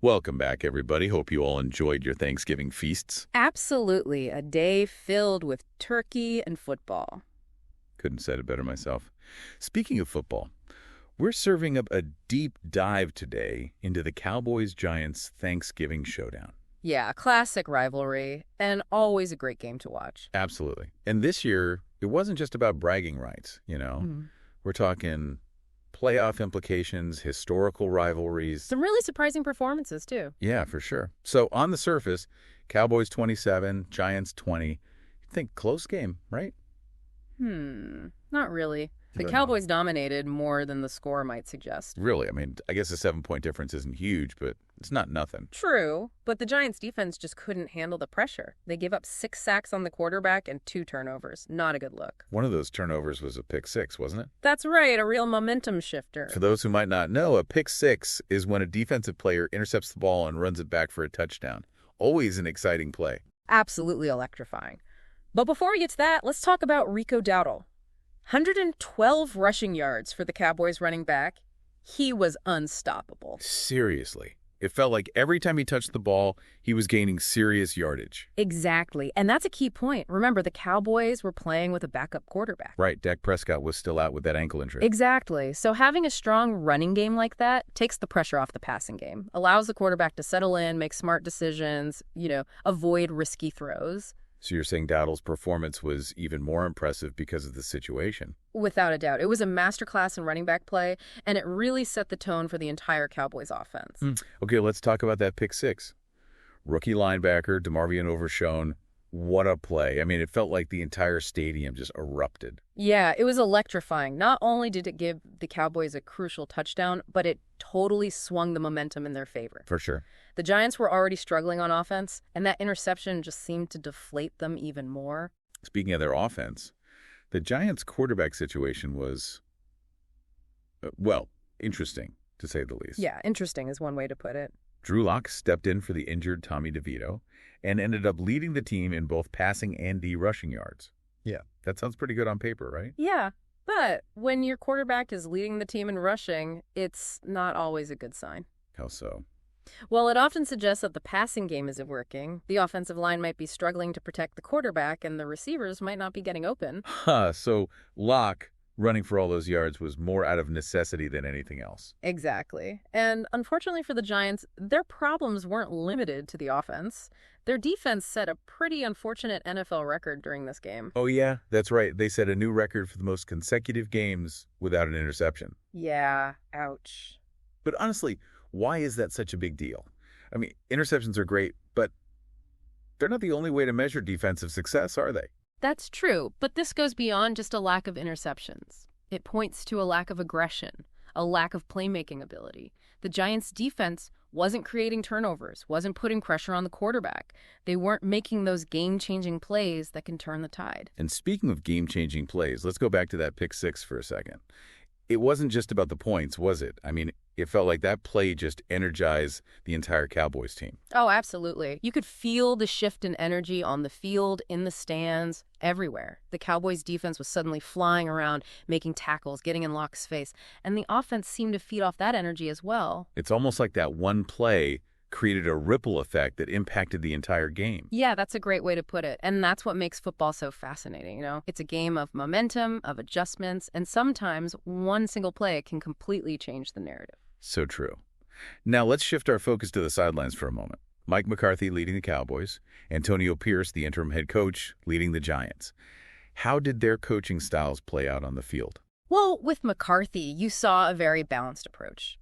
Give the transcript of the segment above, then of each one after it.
Welcome back, everybody. Hope you all enjoyed your Thanksgiving feasts. Absolutely. A day filled with turkey and football. Couldn't have said it better myself. Speaking of football, we're serving up a deep dive today into the Cowboys-Giants Thanksgiving showdown. Yeah, classic rivalry, and always a great game to watch. Absolutely. And this year, it wasn't just about bragging rights, We're talking playoff implications, historical rivalries. Some really surprising performances, too. Yeah, for sure. So on the surface, Cowboys 27, Giants 20. You'd think close game, right? Not really. The But Cowboys dominated more than the score might suggest. Really, I mean, I guess a 7-point difference isn't huge, but it's not nothing. True, but the Giants' defense just couldn't handle the pressure. They gave up 6 sacks on the quarterback and 2 turnovers. Not a good look. One of those turnovers was a pick six, wasn't it? That's right, a real momentum shifter. For those who might not know, a pick six is when a defensive player intercepts the ball and runs it back for a touchdown. Always an exciting play. Absolutely electrifying. But before we get to that, let's talk about Rico Dowdle. 112 rushing yards for the Cowboys running back. He was unstoppable. Seriously. It felt like every time he touched the ball, he was gaining serious yardage. Exactly. And that's a key point. Remember, the Cowboys were playing with a backup quarterback. Right, Dak Prescott was still out with that ankle injury. Exactly. So having a strong running game like that takes the pressure off the passing game, allows the quarterback to settle in, make smart decisions, avoid risky throws. So you're saying Dowdle's performance was even more impressive because of the situation? Without a doubt. It was a masterclass in running back play, and it really set the tone for the entire Cowboys offense. Okay, let's talk about that pick six. Rookie linebacker, DeMarvion Overshown. What a play. I mean, it felt like the entire stadium just erupted. Yeah, it was electrifying. Not only did it give the Cowboys a crucial touchdown, but it totally swung the momentum in their favor. For sure. The Giants were already struggling on offense, and that interception just seemed to deflate them even more. Speaking of their offense, the Giants' quarterback situation was, interesting, to say the least. Yeah, interesting is one way to put it. Drew Lock stepped in for the injured Tommy DeVito and ended up leading the team in both passing and rushing yards. Yeah, that sounds pretty good on paper, right? Yeah, but when your quarterback is leading the team in rushing, it's not always a good sign. How so? Well, it often suggests that the passing game isn't working. The offensive line might be struggling to protect the quarterback, and the receivers might not be getting open. So Locke running for all those yards was more out of necessity than anything else. Exactly. And unfortunately for the Giants, their problems weren't limited to the offense. Their defense set a pretty unfortunate NFL record during this game. Oh, yeah, that's right. They set a new record for the most consecutive games without an interception. Yeah, ouch. But honestly, why is that such a big deal? I mean, interceptions are great, but they're not the only way to measure defensive success, are they? That's true, but this goes beyond just a lack of interceptions. It points to a lack of aggression, a lack of playmaking ability. The Giants' defense wasn't creating turnovers, wasn't putting pressure on the quarterback. They weren't making those game-changing plays that can turn the tide. And speaking of game-changing plays, let's go back to that pick six for a second. It wasn't just about the points, was it? I mean, it felt like that play just energized the entire Cowboys team. Oh, absolutely. You could feel the shift in energy on the field, in the stands, everywhere. The Cowboys' defense was suddenly flying around, making tackles, getting in Locke's face, and the offense seemed to feed off that energy as well. It's almost like that one play created a ripple effect that impacted the entire game. Yeah, that's a great way to put it. And that's what makes football so fascinating, It's a game of momentum, of adjustments, and sometimes one single play can completely change the narrative. So true. Now let's shift our focus to the sidelines for a moment. Mike McCarthy leading the Cowboys, Antonio Pierce, the interim head coach, leading the Giants. How did their coaching styles play out on the field? Well, with McCarthy, you saw a very balanced approach.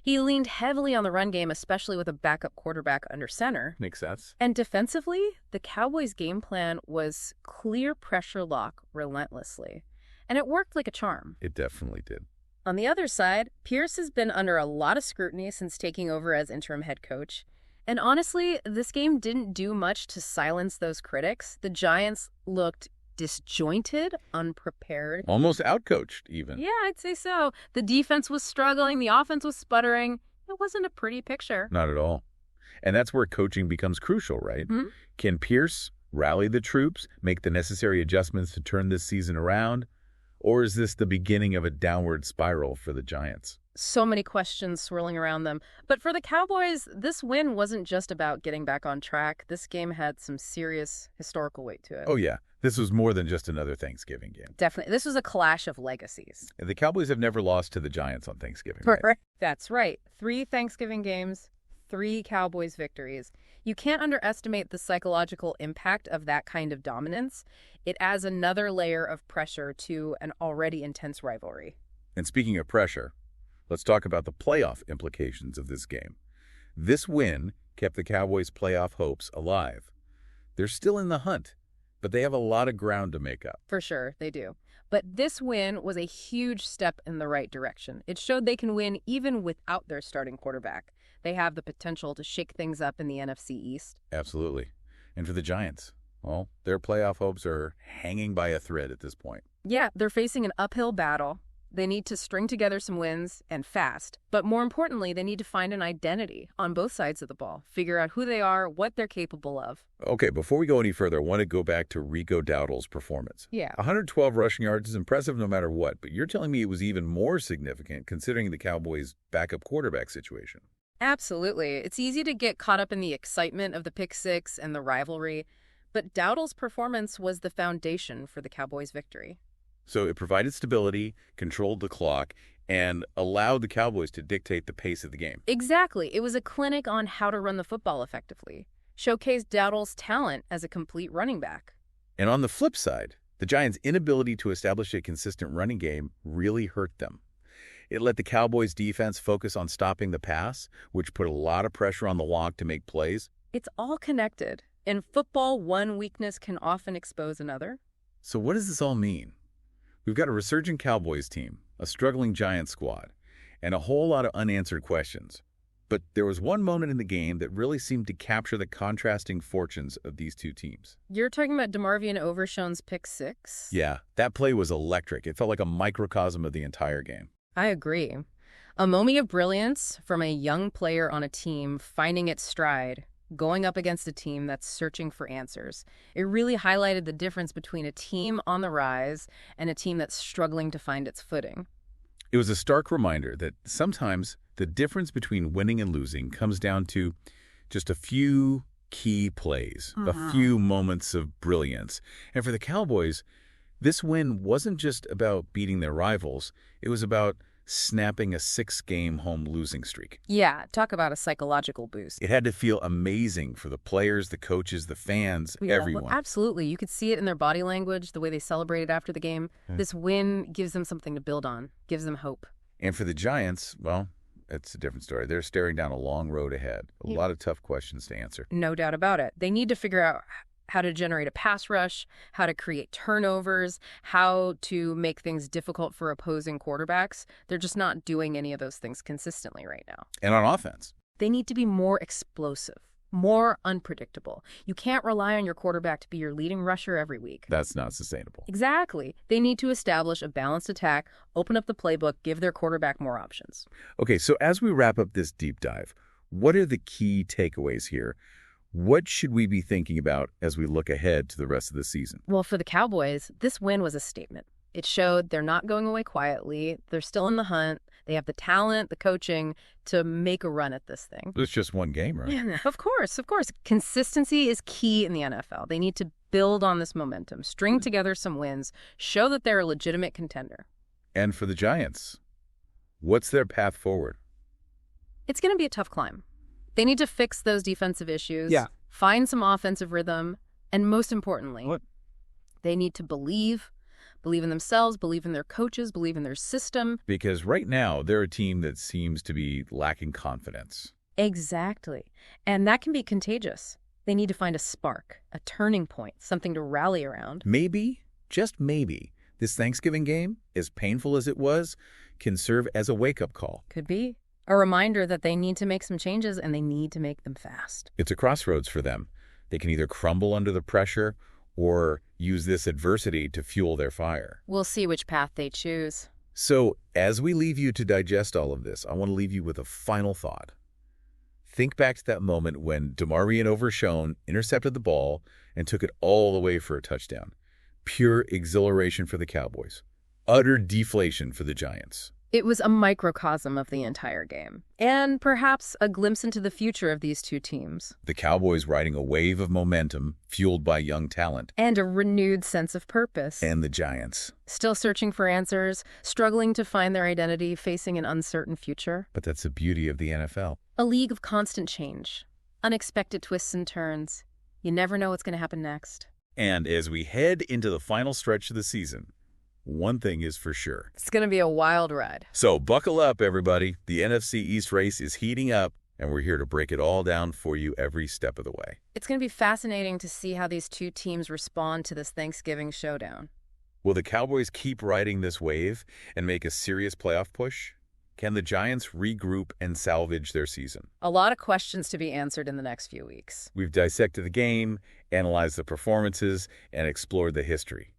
He leaned heavily on the run game, especially with a backup quarterback under center. Makes sense. And defensively, the Cowboys' game plan was clear pressure lock relentlessly. And it worked like a charm. It definitely did. On the other side, Pierce has been under a lot of scrutiny since taking over as interim head coach. And honestly, this game didn't do much to silence those critics. The Giants looked disjointed, unprepared. Almost outcoached, even. Yeah, I'd say so. The defense was struggling. The offense was sputtering. It wasn't a pretty picture. Not at all. And that's where coaching becomes crucial, right? Can Pierce rally the troops, make the necessary adjustments to turn this season around? Or is this the beginning of a downward spiral for the Giants? So many questions swirling around them. But for the Cowboys, this win wasn't just about getting back on track. This game had some serious historical weight to it. Oh, yeah. This was more than just another Thanksgiving game. Definitely. This was a clash of legacies. And the Cowboys have never lost to the Giants on Thanksgiving. Right? That's right. 3 Thanksgiving games, 3 Cowboys victories. You can't underestimate the psychological impact of that kind of dominance. It adds another layer of pressure to an already intense rivalry. And speaking of pressure, let's talk about the playoff implications of this game. This win kept the Cowboys' playoff hopes alive. They're still in the hunt, but they have a lot of ground to make up. For sure, they do. But this win was a huge step in the right direction. It showed they can win even without their starting quarterback. They have the potential to shake things up in the NFC East. Absolutely. And for the Giants, well, their playoff hopes are hanging by a thread at this point. Yeah, they're facing an uphill battle. They need to string together some wins, and fast. But more importantly, they need to find an identity on both sides of the ball, figure out who they are, what they're capable of. Okay, before we go any further, I want to go back to Rico Dowdle's performance. Yeah. 112 rushing yards is impressive no matter what, but you're telling me it was even more significant considering the Cowboys' backup quarterback situation. Absolutely. It's easy to get caught up in the excitement of the pick six and the rivalry, but Dowdle's performance was the foundation for the Cowboys' victory. So it provided stability, controlled the clock, and allowed the Cowboys to dictate the pace of the game. Exactly. It was a clinic on how to run the football effectively, showcased Dowdle's talent as a complete running back. And on the flip side, the Giants' inability to establish a consistent running game really hurt them. It let the Cowboys' defense focus on stopping the pass, which put a lot of pressure on the lock to make plays. It's all connected. In football, one weakness can often expose another. So what does this all mean? We've got a resurgent Cowboys team, a struggling Giants squad, and a whole lot of unanswered questions. But there was one moment in the game that really seemed to capture the contrasting fortunes of these two teams. You're talking about DeMarvion Overshown's pick six? Yeah, that play was electric. It felt like a microcosm of the entire game. I agree. A moment of brilliance from a young player on a team finding its stride, going up against a team that's searching for answers. It really highlighted the difference between a team on the rise and a team that's struggling to find its footing. It was a stark reminder that sometimes the difference between winning and losing comes down to just a few key plays, a few moments of brilliance. And for the Cowboys, this win wasn't just about beating their rivals. It was about snapping a 6-game home losing streak. Yeah, talk about a psychological boost. It had to feel amazing for the players, the coaches, the fans, everyone. Well, absolutely. You could see it in their body language, the way they celebrated after the game. This win gives them something to build on, gives them hope. And for the Giants, well, it's a different story. They're staring down a long road ahead. A lot of tough questions to answer. No doubt about it. They need to figure out how to generate a pass rush, how to create turnovers, how to make things difficult for opposing quarterbacks. They're just not doing any of those things consistently right now. And on offense, they need to be more explosive, more unpredictable. You can't rely on your quarterback to be your leading rusher every week. That's not sustainable. Exactly. They need to establish a balanced attack, open up the playbook, give their quarterback more options. Okay, so as we wrap up this deep dive, what are the key takeaways here? What should we be thinking about as we look ahead to the rest of the season? Well, for the Cowboys, this win was a statement. It showed they're not going away quietly. They're still in the hunt. They have the talent, the coaching to make a run at this thing. It's just one game, right? Yeah, of course. Consistency is key in the NFL. They need to build on this momentum, string together some wins, show that they're a legitimate contender. And for the Giants, what's their path forward? It's going to be a tough climb. They need to fix those defensive issues, find some offensive rhythm, and most importantly, they need to believe in themselves, believe in their coaches, believe in their system. Because right now, they're a team that seems to be lacking confidence. Exactly. And that can be contagious. They need to find a spark, a turning point, something to rally around. Maybe, just maybe, this Thanksgiving game, as painful as it was, can serve as a wake-up call. Could be. A reminder that they need to make some changes and they need to make them fast. It's a crossroads for them. They can either crumble under the pressure or use this adversity to fuel their fire. We'll see which path they choose. So, as we leave you to digest all of this, I want to leave you with a final thought. Think back to that moment when DeMarvion Overshown intercepted the ball and took it all the way for a touchdown. Pure exhilaration for the Cowboys. Utter deflation for the Giants. It was a microcosm of the entire game, and perhaps a glimpse into the future of these two teams. The Cowboys riding a wave of momentum fueled by young talent. And a renewed sense of purpose. And the Giants. Still searching for answers, struggling to find their identity, facing an uncertain future. But that's the beauty of the NFL. A league of constant change, unexpected twists and turns. You never know what's going to happen next. And as we head into the final stretch of the season, one thing is for sure. It's going to be a wild ride. So buckle up, everybody. The NFC East race is heating up, and we're here to break it all down for you every step of the way. It's going to be fascinating to see how these two teams respond to this Thanksgiving showdown. Will the Cowboys keep riding this wave and make a serious playoff push? Can the Giants regroup and salvage their season? A lot of questions to be answered in the next few weeks. We've dissected the game, analyzed the performances, and explored the history.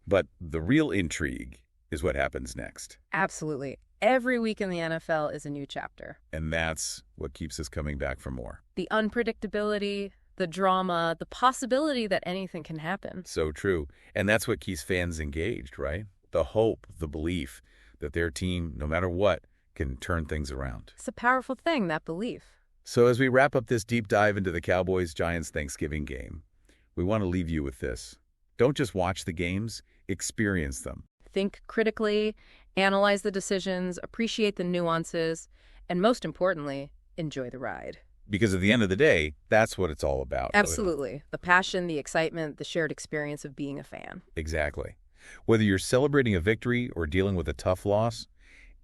But the real intrigue is what happens next. Absolutely. Every week in the NFL is a new chapter. And that's what keeps us coming back for more. The unpredictability, the drama, the possibility that anything can happen. So true. And that's what keeps fans engaged, right? The hope, the belief that their team, no matter what, can turn things around. It's a powerful thing, that belief. So as we wrap up this deep dive into the Cowboys-Giants Thanksgiving game, we want to leave you with this. Don't just watch the games, experience them. Think critically, analyze the decisions, appreciate the nuances, and most importantly, enjoy the ride. Because at the end of the day, that's what it's all about. Absolutely. The passion, the excitement, the shared experience of being a fan. Exactly. Whether you're celebrating a victory or dealing with a tough loss,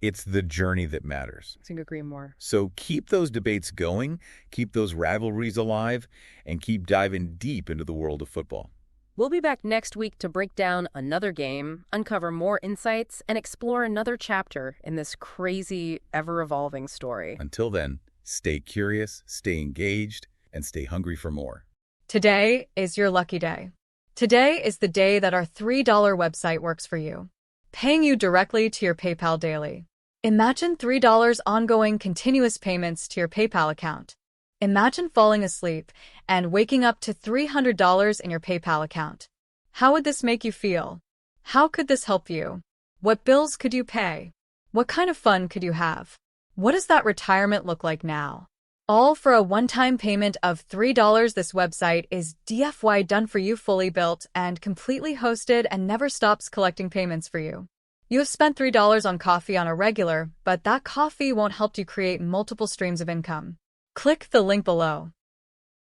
it's the journey that matters. I couldn't agree more. So keep those debates going, keep those rivalries alive, and keep diving deep into the world of football. We'll be back next week to break down another game, uncover more insights, and explore another chapter in this crazy, ever-evolving story. Until then, stay curious, stay engaged, and stay hungry for more. Today is your lucky day. Today is the day that our $3 website works for you, paying you directly to your PayPal daily. Imagine $3 ongoing continuous payments to your PayPal account. Imagine falling asleep and waking up to $300 in your PayPal account. How would this make you feel? How could this help you? What bills could you pay? What kind of fun could you have? What does that retirement look like now? All for a one-time payment of $3. This website is DFY done for you, fully built and completely hosted, and never stops collecting payments for you. You have spent $3 on coffee on a regular, but that coffee won't help you create multiple streams of income. Click the link below.